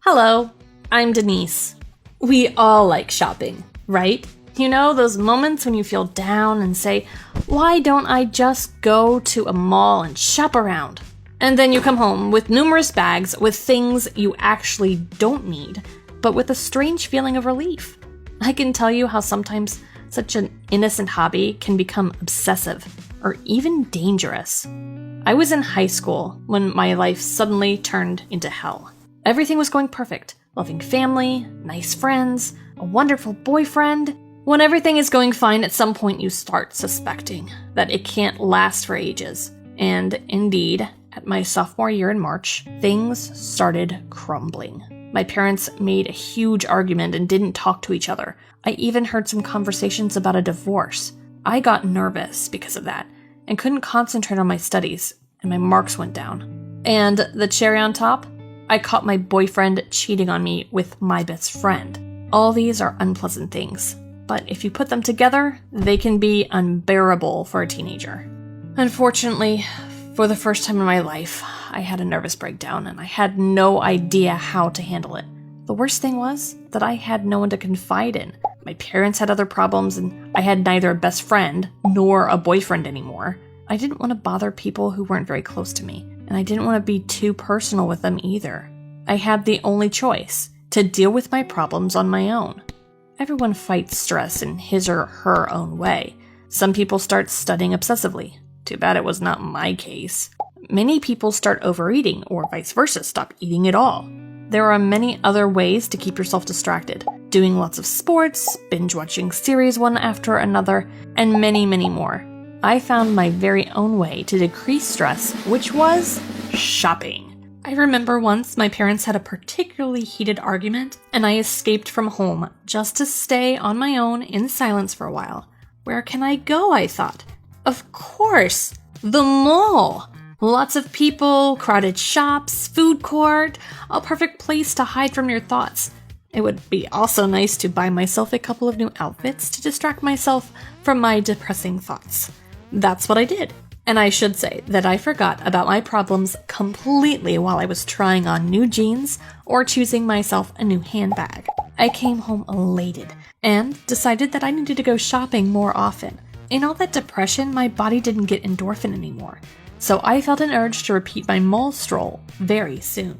Hello, I'm Denise. We all like shopping, right? You know, those moments when you feel down and say, why don't I just go to a mall and shop around? And then you come home with numerous bags with things you actually don't need, but with a strange feeling of relief. I can tell you how sometimes such an innocent hobby can become obsessive or even dangerous. I was in high school when my life suddenly turned into hell. Everything was going perfect. Loving family, nice friends, a wonderful boyfriend. When everything is going fine, at some point you start suspecting that it can't last for ages. And indeed, at my sophomore year in March, things started crumbling. My parents made a huge argument and didn't talk to each other. I even heard some conversations about a divorce. I got nervous because of that and couldn't concentrate on my studies, and my marks went down. And the cherry on top? I caught my boyfriend cheating on me with my best friend. All these are unpleasant things, but if you put them together, they can be unbearable for a teenager. Unfortunately, for the first time in my life, I had a nervous breakdown and I had no idea how to handle it. The worst thing was that I had no one to confide in. My parents had other problems and I had neither a best friend nor a boyfriend anymore. I didn't want to bother people who weren't very close to me, and I didn't want to be too personal with them either. I had the only choice, to deal with my problems on my own. Everyone fights stress in his or her own way. Some people start studying obsessively. Too bad it was not my case. Many people start overeating, or vice versa, stop eating at all. There are many other ways to keep yourself distracted. Doing lots of sports, binge watching series one after another, and many, many more. I found my very own way to decrease stress, which was shopping. I remember once my parents had a particularly heated argument, and I escaped from home just to stay on my own in silence for a while. Where can I go, I thought. Of course, the mall. Lots of people, crowded shops, food court, a perfect place to hide from your thoughts. It would be also nice to buy myself a couple of new outfits to distract myself from my depressing thoughts. That's what I did. And I should say that I forgot about my problems completely while I was trying on new jeans or choosing myself a new handbag. I came home elated and decided that I needed to go shopping more often. In all that depression, my body didn't get endorphin anymore, so I felt an urge to repeat my mall stroll very soon.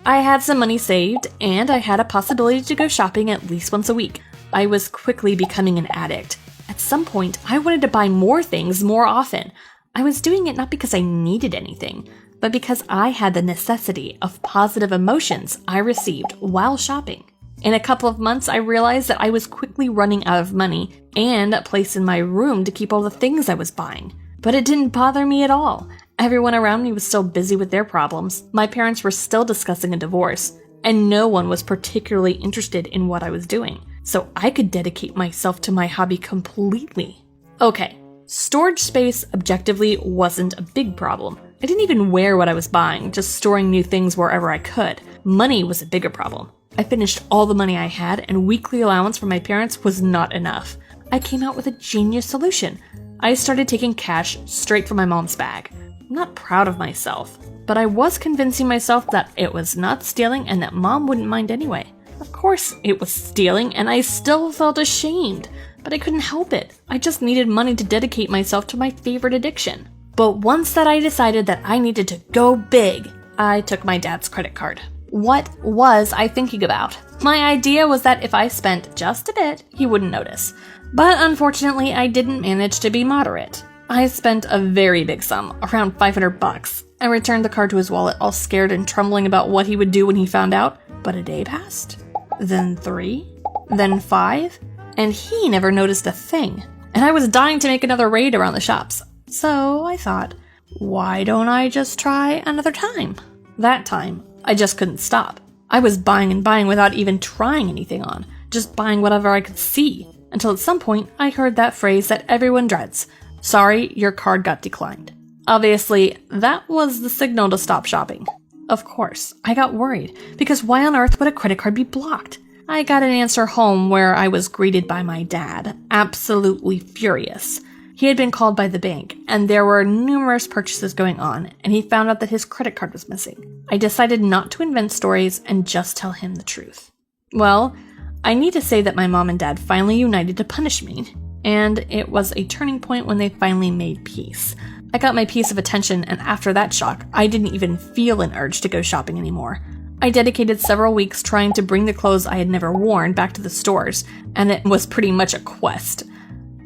I had some money saved, and I had a possibility to go shopping at least once a week. I was quickly becoming an addict. At some point, I wanted to buy more things more often. I was doing it not because I needed anything, but because I had the necessity of positive emotions I received while shopping. In a couple of months, I realized that I was quickly running out of money and a place in my room to keep all the things I was buying. But it didn't bother me at all. Everyone around me was still busy with their problems. My parents were still discussing a divorce, and no one was particularly interested in what I was doing. So I could dedicate myself to my hobby completely. Okay, storage space objectively wasn't a big problem. I didn't even wear what I was buying, just storing new things wherever I could. Money was a bigger problem. I finished all the money I had, and weekly allowance from my parents was not enough. I came out with a genius solution. I started taking cash straight from my mom's bag. I'm not proud of myself, but I was convincing myself that it was not stealing and that mom wouldn't mind anyway. Of course it was stealing, and I still felt ashamed, but I couldn't help it. I just needed money to dedicate myself to my favorite addiction. But once that I decided that I needed to go big, I took my dad's credit card. What was I thinking about? My idea was that if I spent just a bit, he wouldn't notice. But unfortunately, I didn't manage to be moderate. I spent a very big sum, around $500. I returned the card to his wallet, all scared and trembling about what he would do when he found out. But a day passed, then 3, then 5, and he never noticed a thing. And I was dying to make another raid around the shops. So I thought, why don't I just try another time? That time, I just couldn't stop. I was buying and buying without even trying anything on, just buying whatever I could see, until at some point I heard that phrase that everyone dreads, "Sorry, your card got declined." Obviously, that was the signal to stop shopping. Of course, I got worried, because why on earth would a credit card be blocked? I got an answer home where I was greeted by my dad, absolutely furious. He had been called by the bank, and there were numerous purchases going on, and he found out that his credit card was missing. I decided not to invent stories and just tell him the truth. Well, I need to say that my mom and dad finally united to punish me, and it was a turning point when they finally made peace. I got my piece of attention, and after that shock, I didn't even feel an urge to go shopping anymore. I dedicated several weeks trying to bring the clothes I had never worn back to the stores, and it was pretty much a quest.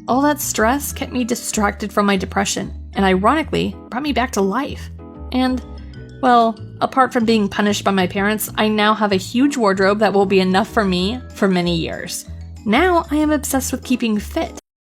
All that stress kept me distracted from my depression, and ironically, brought me back to life. And, well, apart from being punished by my parents, I now have a huge wardrobe that will be enough for me for many years. Now I am obsessed with keeping fit.